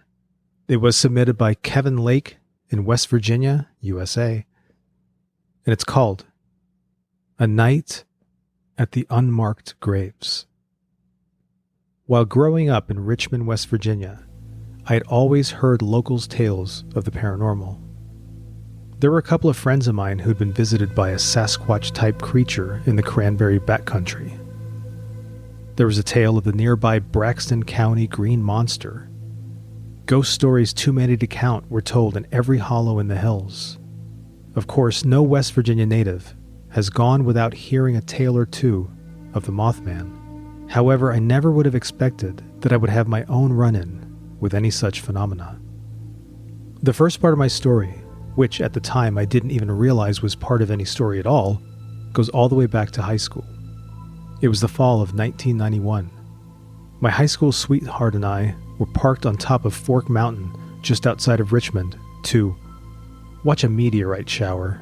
[SPEAKER 2] It was submitted by Kevin Lake in West Virginia, USA. And it's called A Night at the Unmarked Graves. While growing up in Richmond, West Virginia, I had always heard locals' tales of the paranormal. There were a couple of friends of mine who'd been visited by a Sasquatch-type creature in the Cranberry backcountry. There was a tale of the nearby Braxton County Green Monster. Ghost stories too many to count were told in every hollow in the hills. Of course, no West Virginia native has gone without hearing a tale or two of the Mothman. However, I never would have expected that I would have my own run-in with any such phenomena. The first part of my story, which at the time I didn't even realize was part of any story at all, goes all the way back to high school. It was the fall of 1991. My high school sweetheart and I were parked on top of Fork Mountain just outside of Richmond to watch a meteorite shower.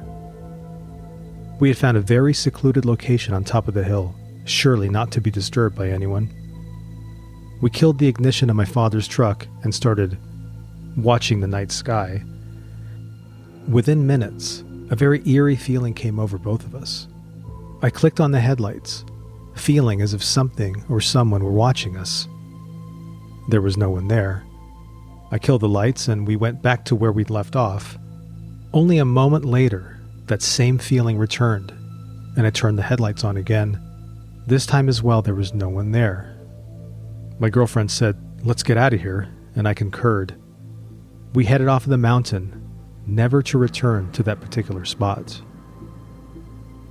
[SPEAKER 2] We had found a very secluded location on top of the hill, surely not to be disturbed by anyone. We killed the ignition of my father's truck and started watching the night sky. Within minutes, a very eerie feeling came over both of us. I clicked on the headlights, feeling as if something or someone were watching us. There was no one there. I killed the lights and we went back to where we'd left off. Only a moment later, that same feeling returned, and I turned the headlights on again. This time as well, there was no one there. My girlfriend said, "Let's get out of here," and I concurred. We headed off of the mountain, never to return to that particular spot.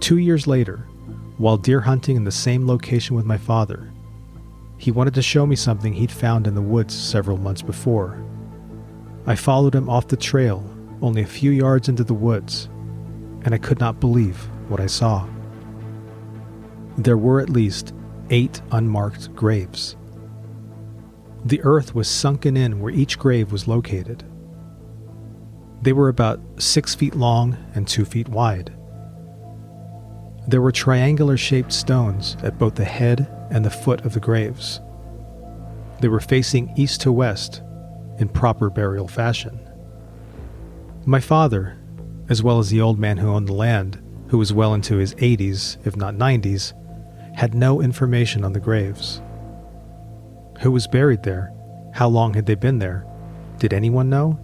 [SPEAKER 2] 2 years later, while deer hunting in the same location with my father, he wanted to show me something he'd found in the woods several months before. I followed him off the trail only a few yards into the woods, and I could not believe what I saw. There were at least 8 unmarked graves. The earth was sunken in where each grave was located. They were about 6 feet long and 2 feet wide. There were triangular-shaped stones at both the head and the foot of the graves. They were facing east to west in proper burial fashion. My father, as well as the old man who owned the land, who was well into his 80s, if not 90s, had no information on the graves. Who was buried there? How long had they been there? Did anyone know?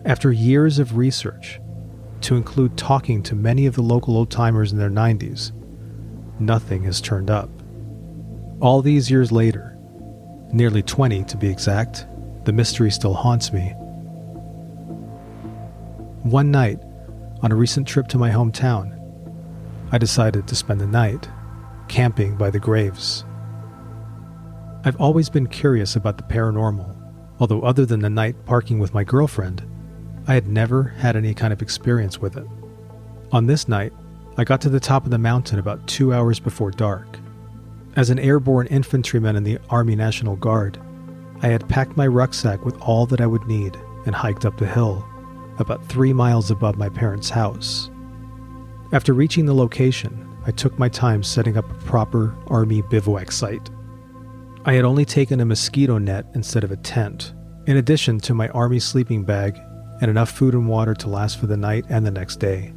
[SPEAKER 2] After years of research, to include talking to many of the local old-timers in their 90s, nothing has turned up. All these years later, nearly 20 to be exact, the mystery still haunts me. One night, on a recent trip to my hometown, I decided to spend the night camping by the graves. I've always been curious about the paranormal, although other than the night parking with my girlfriend, I had never had any kind of experience with it. On this night, I got to the top of the mountain about 2 hours before dark. As an airborne infantryman in the Army National Guard, I had packed my rucksack with all that I would need and hiked up the hill, about 3 miles above my parents' house. After reaching the location, I took my time setting up a proper Army bivouac site. I had only taken a mosquito net instead of a tent, in addition to my Army sleeping bag and enough food and water to last for the night and the next day.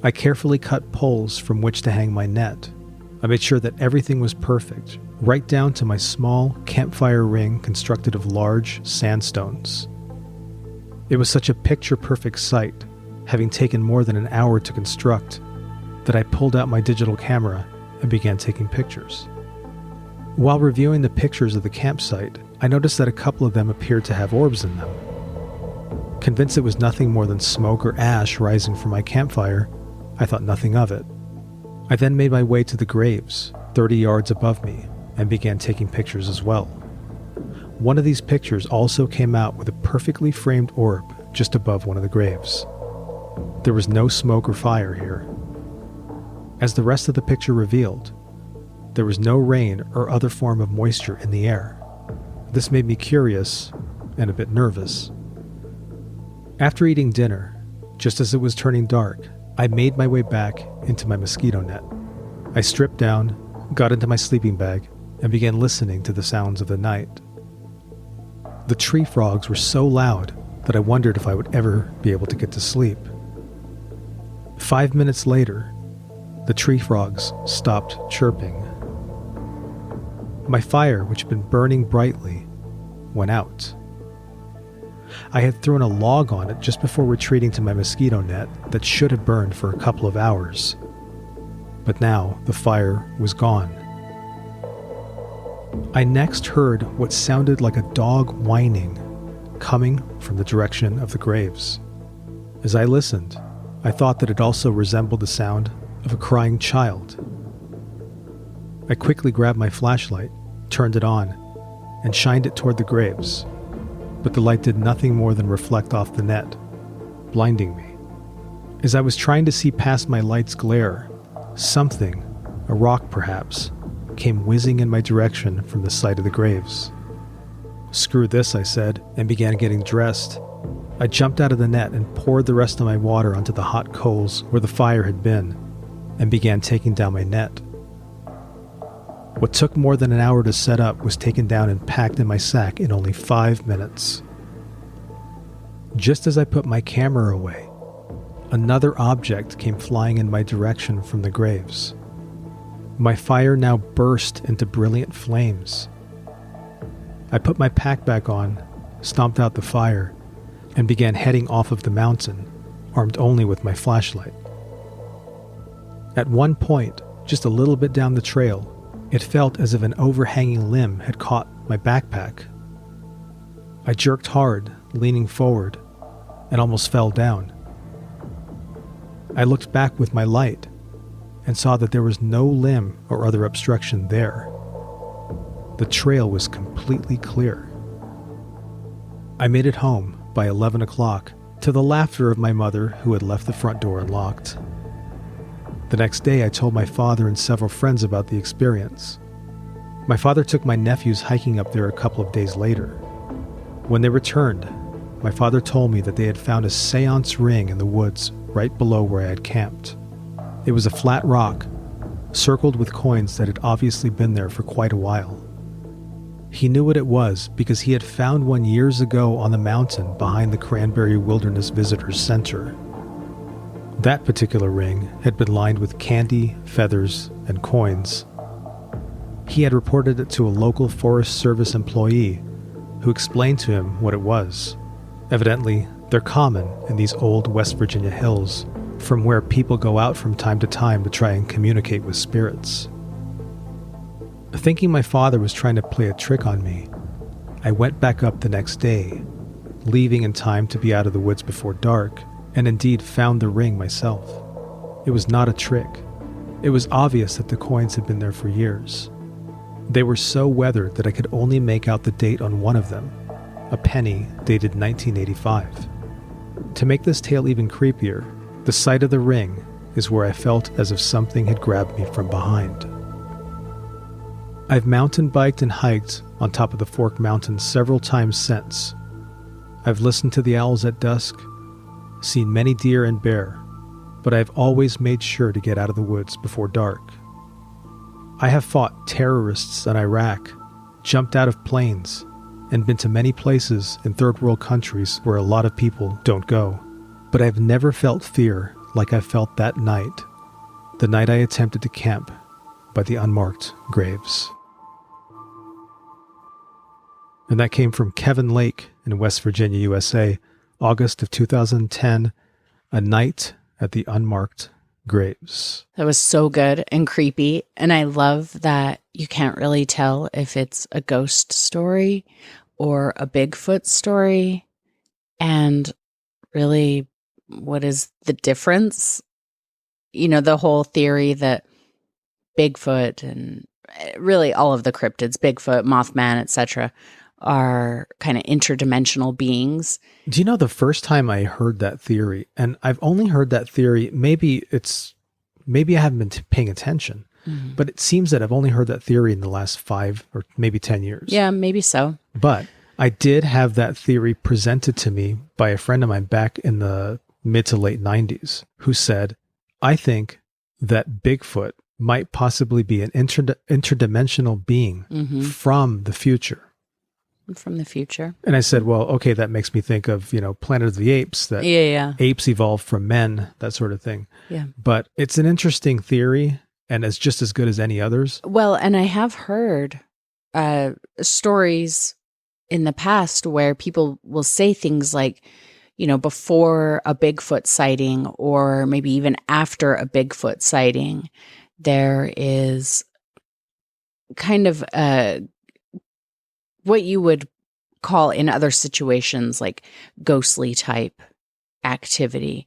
[SPEAKER 2] I carefully cut poles from which to hang my net. I made sure that everything was perfect, right down to my small campfire ring constructed of large sandstones. It was such a picture-perfect site, having taken more than an hour to construct, that I pulled out my digital camera and began taking pictures. While reviewing the pictures of the campsite, I noticed that a couple of them appeared to have orbs in them. Convinced it was nothing more than smoke or ash rising from my campfire, I thought nothing of it. I then made my way to the graves, 30 yards above me, and began taking pictures as well. One of these pictures also came out with a perfectly framed orb just above one of the graves. There was no smoke or fire here. As the rest of the picture revealed, there was no rain or other form of moisture in the air. This made me curious and a bit nervous. After eating dinner, just as it was turning dark, I made my way back into my mosquito net. I stripped down, got into my sleeping bag, and began listening to the sounds of the night. The tree frogs were so loud that I wondered if I would ever be able to get to sleep. 5 minutes later, the tree frogs stopped chirping. My fire, which had been burning brightly, went out. I had thrown a log on it just before retreating to my mosquito net that should have burned for a couple of hours. But now the fire was gone. I next heard what sounded like a dog whining, coming from the direction of the graves. As I listened, I thought that it also resembled the sound of a crying child. I quickly grabbed my flashlight, turned it on, and shined it toward the graves, but the light did nothing more than reflect off the net, blinding me. As I was trying to see past my light's glare, something, a rock perhaps, came whizzing in my direction from the side of the graves. "Screw this," I said, and began getting dressed. I jumped out of the net and poured the rest of my water onto the hot coals where the fire had been, and began taking down my net. What took more than an hour to set up was taken down and packed in my sack in only 5 minutes. Just as I put my camera away, another object came flying in my direction from the graves. My fire now burst into brilliant flames. I put my pack back on, stomped out the fire, and began heading off of the mountain, armed only with my flashlight. At one point, just a little bit down the trail, it felt as if an overhanging limb had caught my backpack. I jerked hard, leaning forward, and almost fell down. I looked back with my light and saw that there was no limb or other obstruction there. The trail was completely clear. I made it home by 11 o'clock to the laughter of my mother, who had left the front door unlocked. The next day, I told my father and several friends about the experience. My father took my nephews hiking up there a couple of days later. When they returned, my father told me that they had found a seance ring in the woods right below where I had camped. It was a flat rock, circled with coins that had obviously been there for quite a while. He knew what it was because he had found one years ago on the mountain behind the Cranberry Wilderness Visitors Center. That particular ring had been lined with candy, feathers, and coins. He had reported it to a local Forest Service employee who explained to him what it was. Evidently, they're common in these old West Virginia hills, from where people go out from time to time to try and communicate with spirits. Thinking my father was trying to play a trick on me, I went back up the next day, leaving in time to be out of the woods before dark, and indeed found the ring myself. It was not a trick. It was obvious that the coins had been there for years. They were so weathered that I could only make out the date on one of them, a penny dated 1985. To make this tale even creepier, the site of the ring is where I felt as if something had grabbed me from behind. I've mountain biked and hiked on top of the Fork Mountains several times since. I've listened to the owls at dusk, seen many deer and bear, but I've always made sure to get out of the woods before dark. I have fought terrorists in Iraq, jumped out of planes, and been to many places in third world countries where a lot of people don't go. But I've never felt fear like I felt that night, the night I attempted to camp by the unmarked graves. And that came from Kevin Lake in West Virginia, USA, August of 2010, A Night at the Unmarked Graves.
[SPEAKER 1] That was so good and creepy. And I love that you can't really tell if it's a ghost story or a Bigfoot story. And really, what is the difference? You know, the whole theory that Bigfoot and really all of the cryptids, Bigfoot, Mothman, etc., are kind of interdimensional beings.
[SPEAKER 2] Do you know the first time I heard that theory, and I've only heard that theory, maybe I haven't been paying attention, but it seems that I've only heard that theory in the last 5 or maybe 10 years.
[SPEAKER 1] Yeah, maybe so.
[SPEAKER 2] But I did have that theory presented to me by a friend of mine back in the mid to late 90s, who said, I think that Bigfoot might possibly be an interdimensional being from the future.
[SPEAKER 1] From the future.
[SPEAKER 2] And I said, well, okay, that makes me think of, Planet of the Apes, that apes evolved from men, that sort of thing.
[SPEAKER 1] Yeah.
[SPEAKER 2] But it's an interesting theory, and it's just as good as any others.
[SPEAKER 1] Well, and I have heard stories in the past where people will say things like, before a Bigfoot sighting or maybe even after a Bigfoot sighting, there is kind of a what you would call in other situations like ghostly type activity,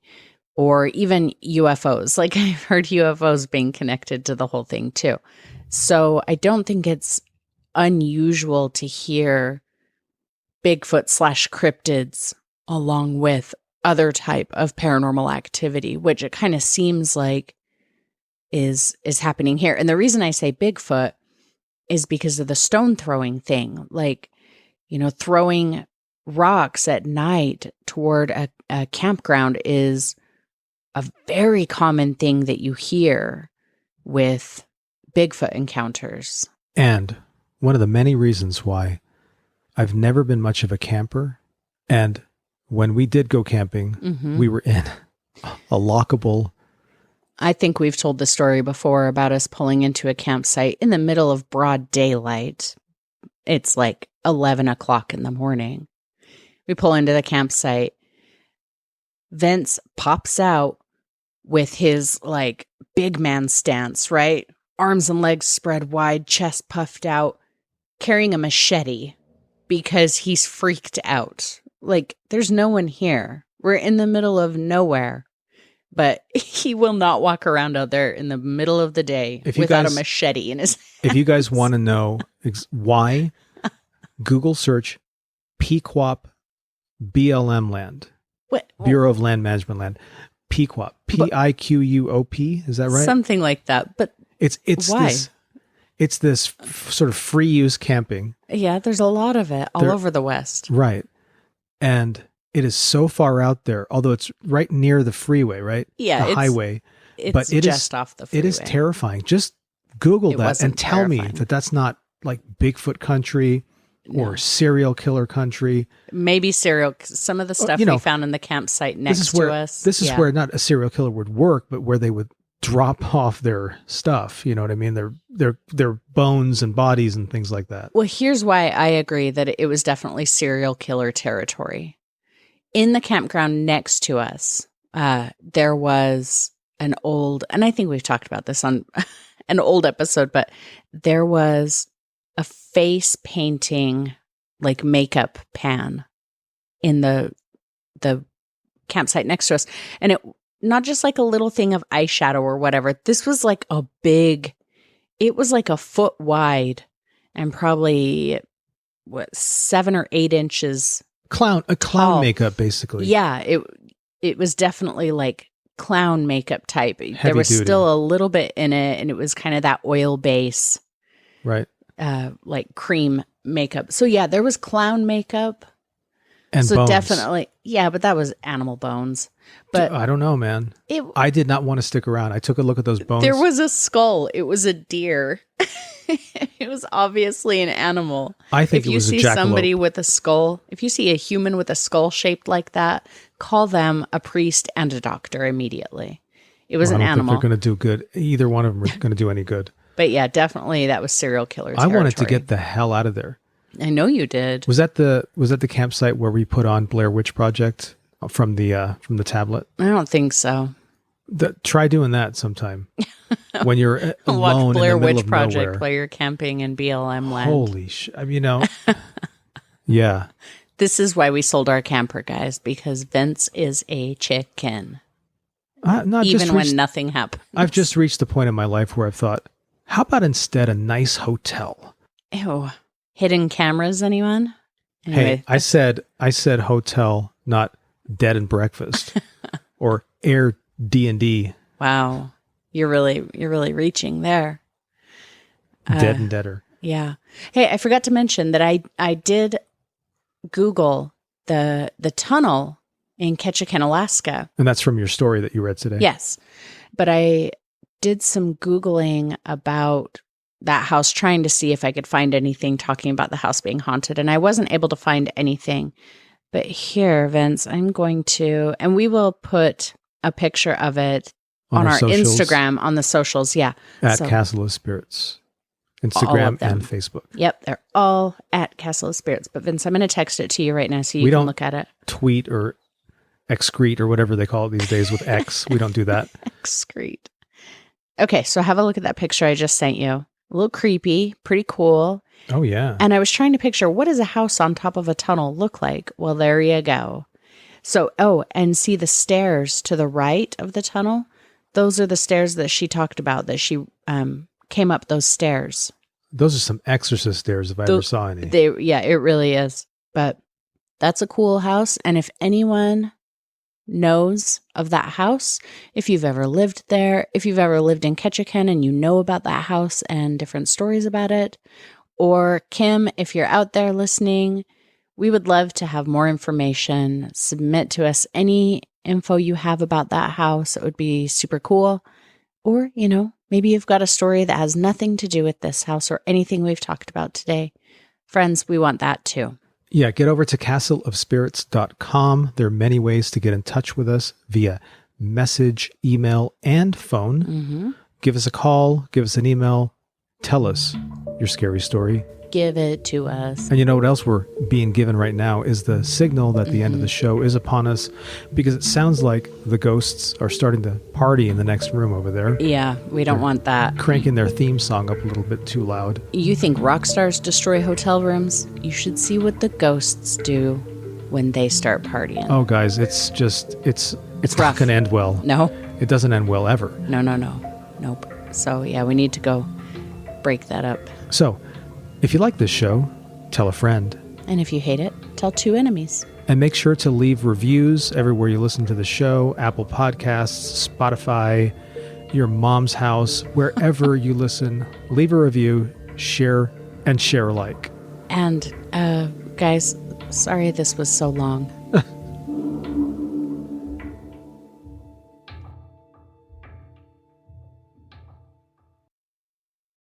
[SPEAKER 1] or even UFOs. Like I've heard UFOs being connected to the whole thing too. So I don't think it's unusual to hear Bigfoot / cryptids along with other type of paranormal activity, which it kind of seems like is happening here. And the reason I say Bigfoot is because of the stone throwing thing, like, throwing rocks at night toward a campground is a very common thing that you hear with Bigfoot encounters.
[SPEAKER 2] And one of the many reasons why I've never been much of a camper, and when we did go camping, we were in a lockable.
[SPEAKER 1] I think we've told the story before about us pulling into a campsite in the middle of broad daylight. It's like 11 o'clock in the morning. We pull into the campsite. Vince pops out with his like big man stance, right? Arms and legs spread wide, chest puffed out, carrying a machete because he's freaked out. Like, there's no one here. We're in the middle of nowhere. But he will not walk around out there in the middle of the day without a machete in his hands.
[SPEAKER 2] If you guys want to know why, Google search Pequot BLM land.
[SPEAKER 1] What?
[SPEAKER 2] Bureau of Land Management land. Pequot. Piquop. Is that right?
[SPEAKER 1] Something like that. But
[SPEAKER 2] it's
[SPEAKER 1] why?
[SPEAKER 2] This sort of free use camping.
[SPEAKER 1] Yeah, there's a lot of it all over the West.
[SPEAKER 2] Right. And it is so far out there, although it's right near the freeway, right?
[SPEAKER 1] Yeah.
[SPEAKER 2] The highway.
[SPEAKER 1] It's just off the freeway.
[SPEAKER 2] It is terrifying. Just Google that and tell me that that's not like Bigfoot country or serial killer country.
[SPEAKER 1] Maybe some of the stuff we found in the campsite next to us.
[SPEAKER 2] This is where not a serial killer would work, but where they would drop off their stuff. You know what I mean? Their bones and bodies and things like that.
[SPEAKER 1] Well, here's why I agree that it was definitely serial killer territory. In the campground next to us, there was an old, and I think we've talked about this on an old episode, but there was a face painting, like makeup pan in the campsite next to us. And it, not just like a little thing of eyeshadow or whatever. This was like it was like a foot wide and probably 7 or 8 inches.
[SPEAKER 2] A clown makeup, basically.
[SPEAKER 1] Yeah, it was definitely like clown makeup type. There was
[SPEAKER 2] duty.
[SPEAKER 1] Still a little bit in it, and it was kind of that oil base,
[SPEAKER 2] right?
[SPEAKER 1] Like cream makeup. So yeah, there was clown makeup,
[SPEAKER 2] and
[SPEAKER 1] so
[SPEAKER 2] bones.
[SPEAKER 1] definitely, yeah. But that was animal bones. But
[SPEAKER 2] I don't know, man. I did not want to stick around. I took a look at those bones.
[SPEAKER 1] There was a skull. It was a deer. It was obviously an animal.
[SPEAKER 2] I think
[SPEAKER 1] if
[SPEAKER 2] it was a jackalope.
[SPEAKER 1] If you see somebody with a skull, if you see a human with a skull shaped like that, call them a priest and a doctor immediately. It was an animal. I don't think they're
[SPEAKER 2] going to do good. Either one of them are going to do any good.
[SPEAKER 1] But yeah, definitely that was serial killer territory.
[SPEAKER 2] I wanted to get the hell out of there.
[SPEAKER 1] I know you did.
[SPEAKER 2] Was that the campsite where we put on Blair Witch Project from the tablet?
[SPEAKER 1] I don't think so.
[SPEAKER 2] Try doing that sometime when you're alone.
[SPEAKER 1] Watch Blair
[SPEAKER 2] in the middle
[SPEAKER 1] Witch
[SPEAKER 2] of
[SPEAKER 1] Project
[SPEAKER 2] nowhere.
[SPEAKER 1] while you're camping in BLM land.
[SPEAKER 2] Holy yeah.
[SPEAKER 1] This is why we sold our camper, guys, because Vince is a chicken. Even when nothing happens.
[SPEAKER 2] I've just reached the point in my life where I've thought, how about instead a nice hotel?
[SPEAKER 1] Ew. Hidden cameras, anyone? Anyway,
[SPEAKER 2] hey, I said hotel, not bed and breakfast or Airbnb.
[SPEAKER 1] Wow. You're really reaching there.
[SPEAKER 2] Dead and deader.
[SPEAKER 1] Yeah. Hey, I forgot to mention that I did Google the tunnel in Ketchikan, Alaska.
[SPEAKER 2] And that's from your story that you read today.
[SPEAKER 1] Yes. But I did some Googling about that house, trying to see if I could find anything talking about the house being haunted. And I wasn't able to find anything. But here, Vince, I'm going to, and we will put a picture of it on our socials. Instagram, on the socials. Yeah.
[SPEAKER 2] At Castle of Spirits. Instagram and Facebook.
[SPEAKER 1] Yep. They're all at Castle of Spirits. But Vince, I'm going to text it to you right now so you can look at it.
[SPEAKER 2] Tweet or excrete or whatever they call it these days with X. We don't do that.
[SPEAKER 1] Excrete. Okay. So have a look at that picture I just sent you. A little creepy, pretty cool.
[SPEAKER 2] Oh, yeah.
[SPEAKER 1] And I was trying to picture, what does a house on top of a tunnel look like? Well, there you go. So, and see the stairs to the right of the tunnel? Those are the stairs that she talked about, that she came up those stairs.
[SPEAKER 2] Those are some exorcist stairs if I ever saw any.
[SPEAKER 1] Yeah, it really is. But that's a cool house. And if anyone knows of that house, if you've ever lived there, if you've ever lived in Ketchikan and you know about that house and different stories about it, or Kim, if you're out there listening, we would love to have more information. Submit to us any info you have about that house. It would be super cool. Or, maybe you've got a story that has nothing to do with this house or anything we've talked about today. Friends, we want that too.
[SPEAKER 2] Yeah, get over to castleofspirits.com. There are many ways to get in touch with us via message, email, and phone.
[SPEAKER 1] Mm-hmm.
[SPEAKER 2] Give us a call, give us an email, tell us your scary story.
[SPEAKER 1] Give it to us.
[SPEAKER 2] And you know what else we're being given right now is the signal that the end of the show is upon us, because it sounds like the ghosts are starting to party in the next room over there.
[SPEAKER 1] Yeah, we don't want that.
[SPEAKER 2] Cranking their theme song up a little bit too loud.
[SPEAKER 1] You think rock stars destroy hotel rooms? You should see what the ghosts do when they start partying.
[SPEAKER 2] Oh, guys, it's not
[SPEAKER 1] rough.
[SPEAKER 2] going to end well.
[SPEAKER 1] No?
[SPEAKER 2] It doesn't end well ever.
[SPEAKER 1] No. Nope. So, yeah, we need to go break that up.
[SPEAKER 2] So, if you like this show, tell a friend.
[SPEAKER 1] And if you hate it, tell 2 enemies.
[SPEAKER 2] And make sure to leave reviews everywhere you listen to the show, Apple Podcasts, Spotify, your mom's house, wherever you listen. Leave a review, share alike.
[SPEAKER 1] And, guys, sorry this was so long.